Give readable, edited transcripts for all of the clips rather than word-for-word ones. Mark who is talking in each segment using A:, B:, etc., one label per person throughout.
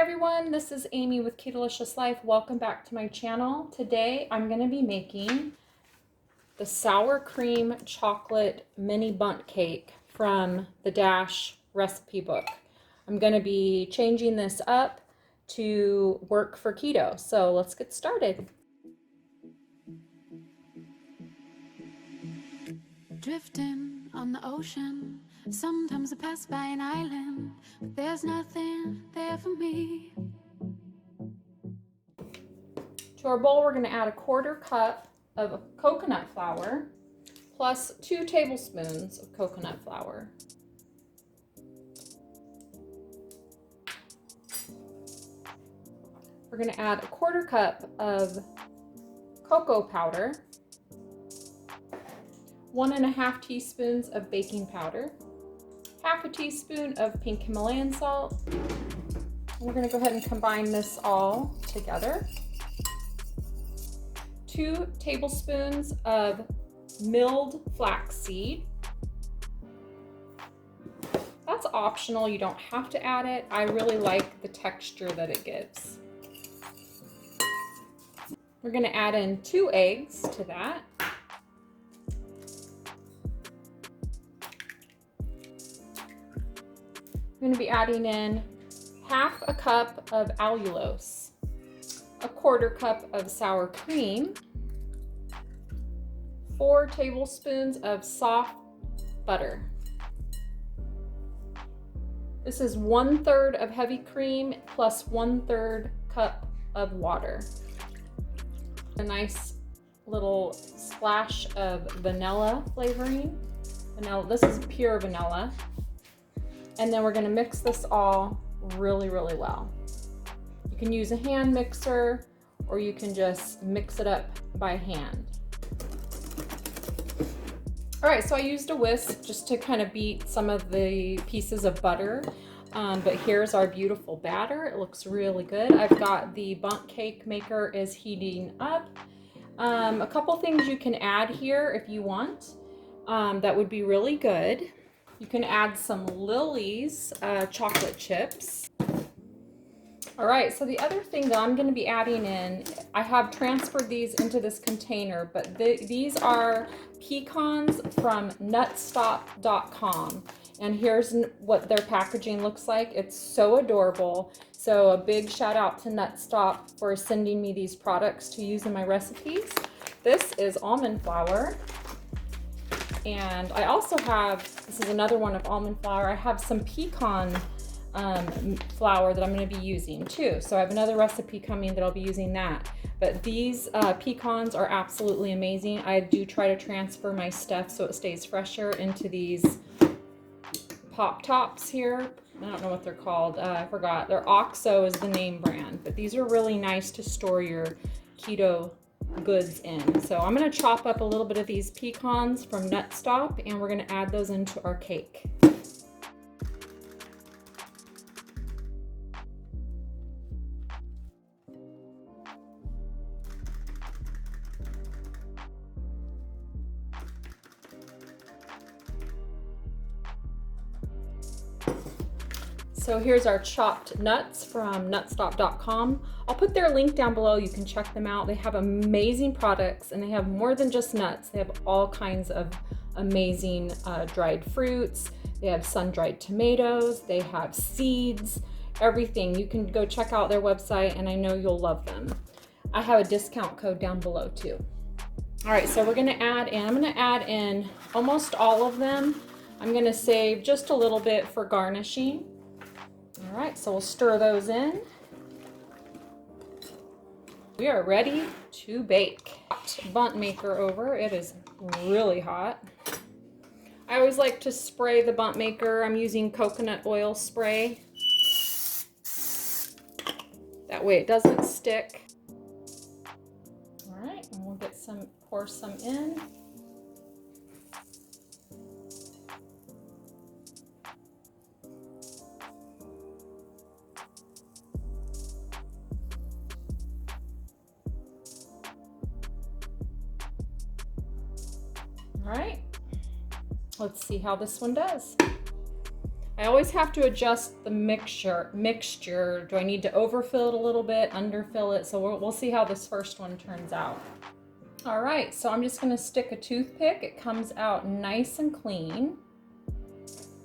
A: everyone, this is Amy with Deliscious Life. Welcome back to my channel. Today I'm going to be making the sour cream chocolate mini bundt cake from the Dash recipe book. I'm going to be changing this up to work for keto. So let's get started.
B: Drifting on the ocean, sometimes I pass by an island, but there's nothing there for me.
A: To our bowl, we're going to add a 1/4 cup of coconut flour plus 2 tablespoons of coconut flour. We're going to add a 1/4 cup of cocoa powder, 1 1/2 teaspoons of baking powder, 1/2 teaspoon of pink Himalayan salt. And we're going to go ahead and combine this all together. 2 tablespoons of milled flaxseed. That's optional, you don't have to add it. I really like the texture that it gives. We're going to add in 2 eggs to that. I'm going to be adding in 1/2 cup of allulose, a 1/4 cup of sour cream, 4 tablespoons of soft butter. This is 1/3 of heavy cream plus 1/3 cup of water. A nice little splash of vanilla flavoring. This is pure vanilla. And then we're going to mix this all really well. You can use a hand mixer or you can just mix it up by hand. All right, so I used a whisk just to kind of beat some of the pieces of butter, but here's our beautiful batter. It looks really good. I've got the bundt cake maker is heating up. A couple things you can add here if you want, that would be really good. You can add some Lily's chocolate chips. All right, so the other thing that I'm going to be adding in, I have transferred these into this container, but these are pecans from nutstop.com. And here's what their packaging looks like. It's so adorable. So a big shout out to Nutstop for sending me these products to use in my recipes. This is almond flour. And I also have, this is another one of almond flour. I have some pecan flour that I'm going to be using too. So I have another recipe coming that I'll be using that. But these pecans are absolutely amazing. I do try to transfer my stuff so it stays fresher into these pop tops here. I don't know what they're called. I forgot. They're OXO is the name brand. But these are really nice to store your keto goods in. So I'm going to chop up a little bit of these pecans from Nutstop and we're going to add those into our cake. So here's our chopped nuts from nutstop.com. I'll put their link down below. You can check them out. They have amazing products and they have more than just nuts. They have all kinds of amazing dried fruits. They have sun-dried tomatoes. They have seeds, everything. You can go check out their website and I know you'll love them. I have a discount code down below too. All right, so we're gonna add in, I'm gonna add in almost all of them. I'm gonna save just a little bit for garnishing. All right, so we'll stir those in. We are ready to bake. Bundt maker over, it is really hot. I always like to spray the bundt maker. I'm using coconut oil spray. That way it doesn't stick. All right, and we'll get some, pour some in. All right, let's see how this one does. I always have to adjust the mixture. Do I need to overfill it a little bit, underfill it? So we'll see how this first one turns out. All right, so I'm just gonna stick a toothpick. It comes out nice and clean.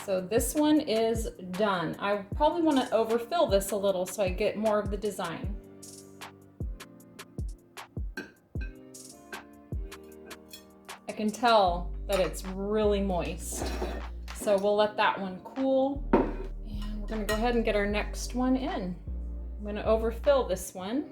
A: So this one is done. I probably wanna overfill this a little so I get more of the design. I can tell that it's really moist. So we'll let that one cool. And we're gonna go ahead and get our next one in. I'm gonna overfill this one.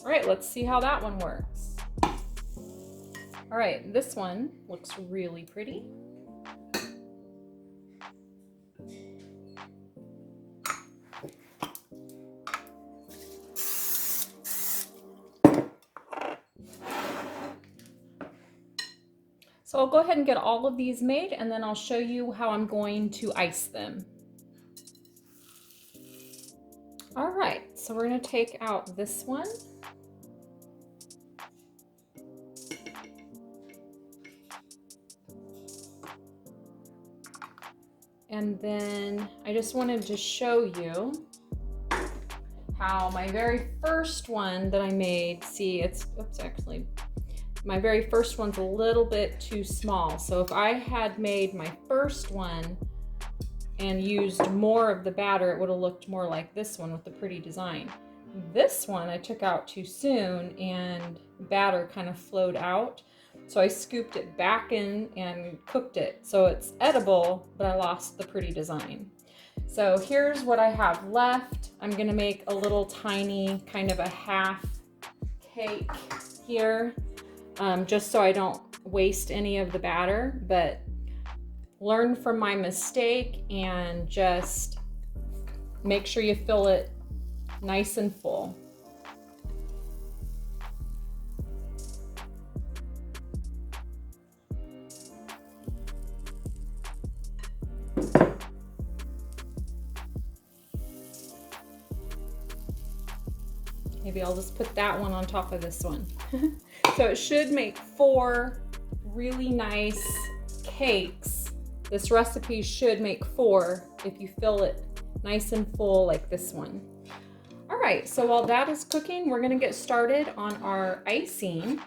A: All right, let's see how that one works. All right, this one looks really pretty. So I'll go ahead and get all of these made, and then I'll show you how I'm going to ice them. All right, so we're gonna take out this one. And then I just wanted to show you how my very first one that I made, see it's, oops, actually, my very first one's a little bit too small. So if I had made my first one and used more of the batter, it would have looked more like this one with the pretty design. This one I took out too soon and batter kind of flowed out. So I scooped it back in and cooked it. So it's edible, but I lost the pretty design. So here's what I have left. I'm gonna make a little tiny kind of a half cake here, just so I don't waste any of the batter, but learn from my mistake and just make sure you fill it nice and full. Maybe I'll just put that one on top of this one. So it should make 4 really nice cakes. This recipe should make 4 if you fill it nice and full like this one. All right, so while that is cooking, we're gonna get started on our icing.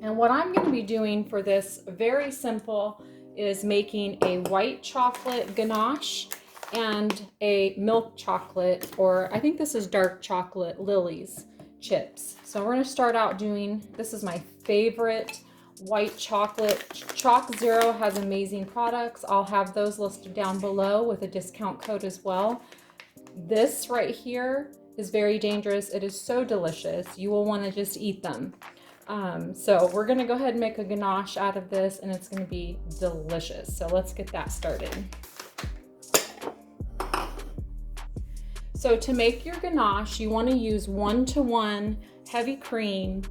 A: And what I'm gonna be doing for this, very simple, is making a white chocolate ganache and a milk chocolate, or I think this is dark chocolate, Lily's chips. So we're gonna start out doing, this is my favorite white chocolate. Choc Zero has amazing products. I'll have those listed down below with a discount code as well. This right here is very dangerous. It is so delicious. You will wanna just eat them. So we're gonna go ahead and make a ganache out of this, and it's gonna be delicious. So let's get that started. So to make your ganache, you want to use 1-to-1 heavy cream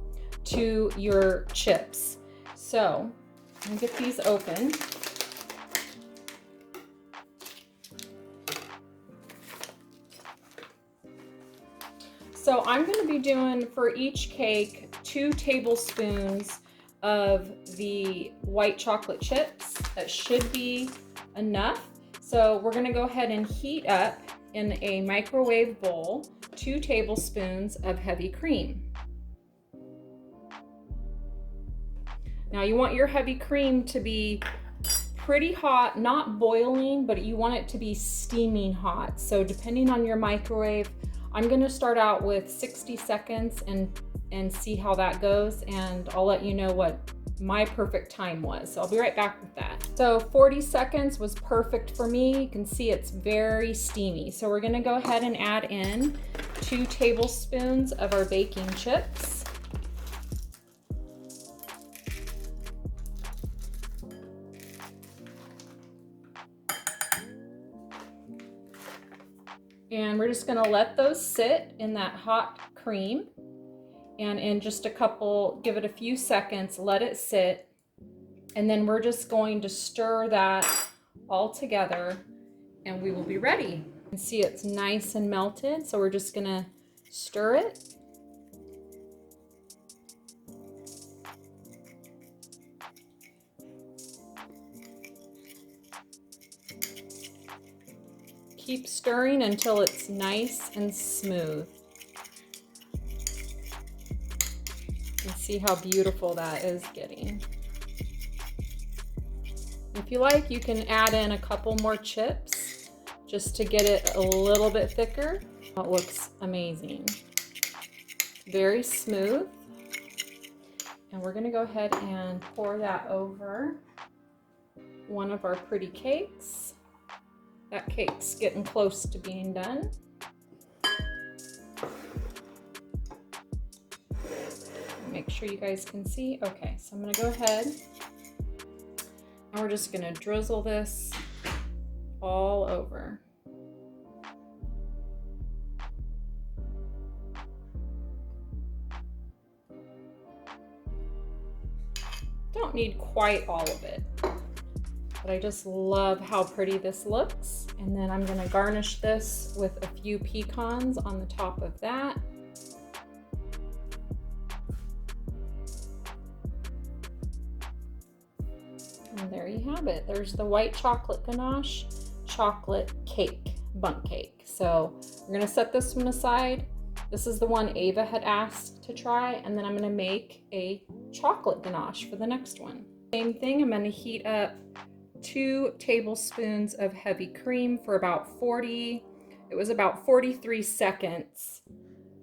A: to your chips. So I'm gonna get these open. So I'm going to be doing for each cake 2 tablespoons of the white chocolate chips. That should be enough. So we're going to go ahead and heat up in a microwave bowl 2 tablespoons of heavy cream. Now you want your heavy cream to be pretty hot, not boiling, but you want it to be steaming hot. So depending on your microwave, I'm gonna start out with 60 seconds and see how that goes, and I'll let you know what my perfect time was. So I'll be right back with that. So 40 seconds was perfect for me. You can see it's very steamy. So we're gonna go ahead and add in 2 tablespoons of our baking chips. And we're just gonna let those sit in that hot cream. and in just a couple, give it a few seconds, let it sit, and then we're just going to stir that all together and we will be ready. You can see it's nice and melted, so we're just gonna stir it. Keep stirring until it's nice and smooth. You can see how beautiful that is getting. If you like, you can add in a couple more chips just to get it a little bit thicker. It looks amazing. Very smooth. And we're gonna go ahead and pour that over one of our pretty cakes. That cake's getting close to being done. Make sure you guys can see. Okay, so I'm gonna go ahead and we're just gonna drizzle this all over. Don't need quite all of it, but I just love how pretty this looks. And then I'm gonna garnish this with a few pecans on the top of that. And there you have it. There's the white chocolate ganache chocolate cake, bundt cake. So we're gonna set this one aside. This is the one Ava had asked to try, and then I'm gonna make a chocolate ganache for the next one. Same thing, I'm gonna heat up 2 tablespoons of heavy cream for about 43 seconds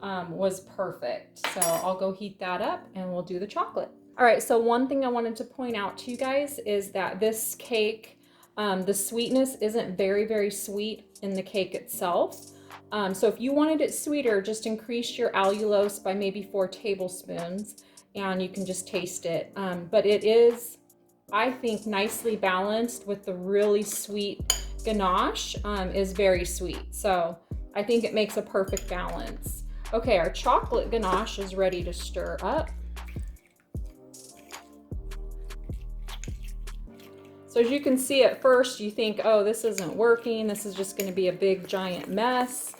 A: was perfect. So I'll go heat that up and we'll do the chocolate. All right, so one thing I wanted to point out to you guys is that this cake, the sweetness isn't very, very sweet in the cake itself. So if you wanted it sweeter, just increase your allulose by maybe 4 tablespoons and you can just taste it. But it is, I think, nicely balanced with the really sweet ganache is very sweet. So I think it makes a perfect balance. Okay, our chocolate ganache is ready to stir up. So as you can see, at first you think, oh, this isn't working. This is just gonna be a big giant mess.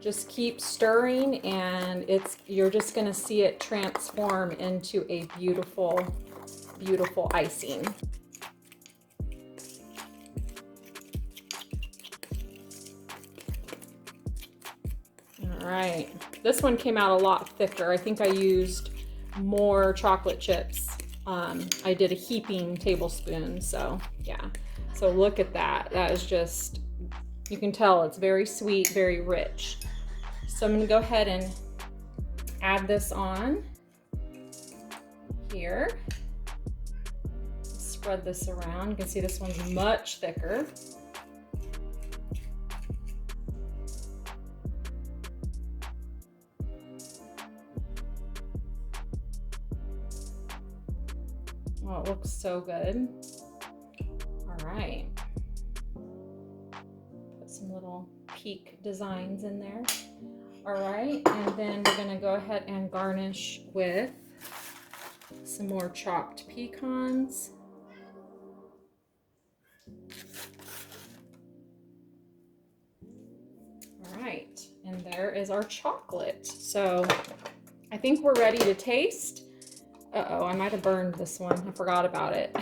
A: Just keep stirring and you're just gonna see it transform into a beautiful, beautiful icing. All right, this one came out a lot thicker. I think I used more chocolate chips. I did a heaping tablespoon, so yeah. So look at that. That is just, you can tell it's very sweet, very rich. So I'm gonna go ahead and add this on here. Spread this around. You can see this one's much thicker. Oh, it looks so good. All right. Put some little peak designs in there. All right, and then we're gonna go ahead and garnish with some more chopped pecans. All right, and there is our chocolate. So I think we're ready to taste. Uh-oh, I might have burned this one. I forgot about it.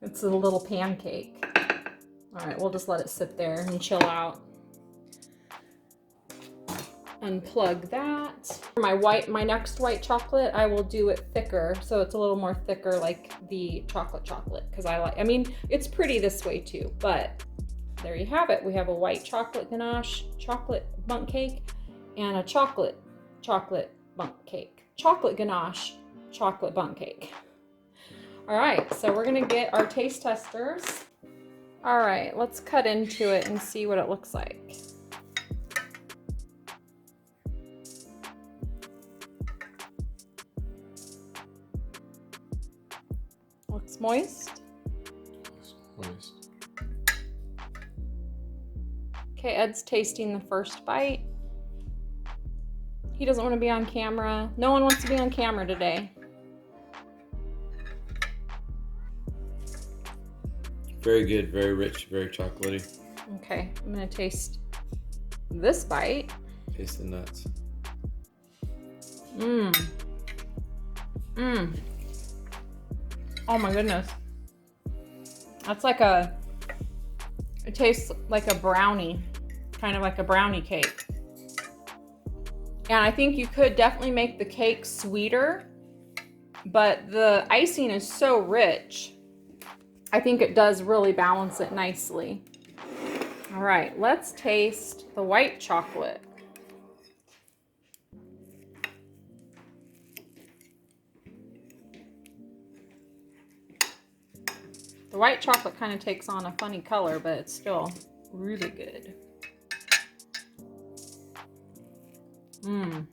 A: It's a little pancake. All right, we'll just let it sit there and chill out. Unplug that. For my next white chocolate, I will do it thicker, so it's a little more thicker, like the chocolate, because I mean, it's pretty this way too, but there you have it. We have a white chocolate ganache, chocolate bundt cake, and a chocolate bundt cake. Chocolate ganache, chocolate bundt cake. All right, so we're gonna get our taste testers. All right, let's cut into it and see what it looks like. Looks moist.
C: Moist.
A: Okay, Ed's tasting the first bite. He doesn't want to be on camera. No one wants to be on camera today.
C: Very good, very rich, very chocolatey.
A: Okay, I'm gonna taste this bite.
C: Taste the nuts.
A: Mmm. Mmm. Oh my goodness. That's like a, it tastes like a brownie, kind of like a brownie cake. And I think you could definitely make the cake sweeter, but the icing is so rich. I think it does really balance it nicely. All right, let's taste the white chocolate. The white chocolate kind of takes on a funny color, but it's still really good. Mmm.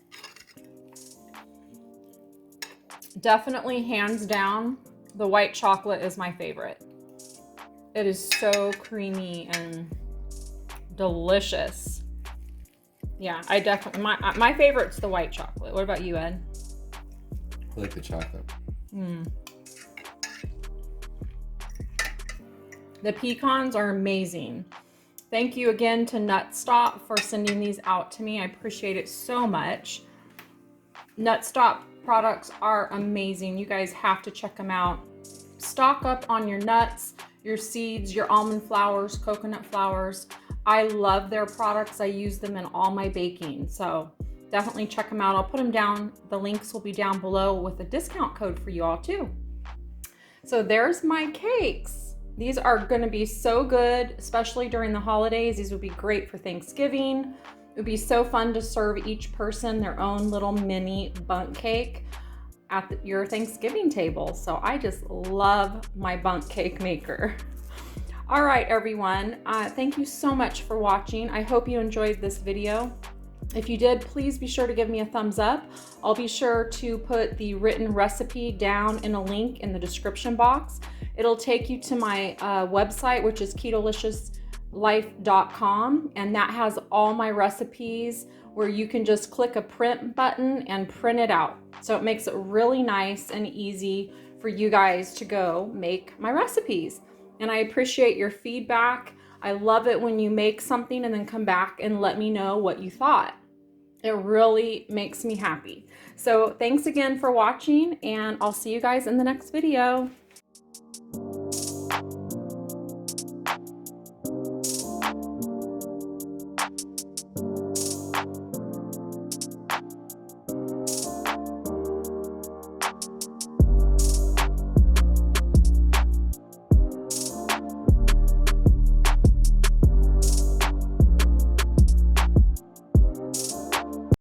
A: Definitely, hands down, the white chocolate is my favorite. It is so creamy and delicious. Yeah, I definitely, my favorite's the white chocolate. What about you, Ed?
C: I like the chocolate.
A: Mmm. The pecans are amazing. Thank you again to Nutstop for sending these out to me. I appreciate it so much. Nutstop products are amazing. You guys have to check them out. Stock up on your nuts, your seeds, your almond flours, coconut flours. I love their products. I use them in all my baking. So definitely check them out. I'll put them down. The links will be down below with a discount code for you all too. So there's my cakes. These are going to be so good, especially during the holidays. These would be great for Thanksgiving. It would be so fun to serve each person their own little mini bundt cake at your Thanksgiving table. So I just love my bundt cake maker. All right, everyone. Thank you so much for watching. I hope you enjoyed this video. If you did, please be sure to give me a thumbs up. I'll be sure to put the written recipe down in a link in the description box. It'll take you to my website, which is ketoliciouslife.com, and that has all my recipes where you can just click a print button and print it out. So it makes it really nice and easy for you guys to go make my recipes. And I appreciate your feedback. I love it when you make something and then come back and let me know what you thought. It really makes me happy. So thanks again for watching, and I'll see you guys in the next video.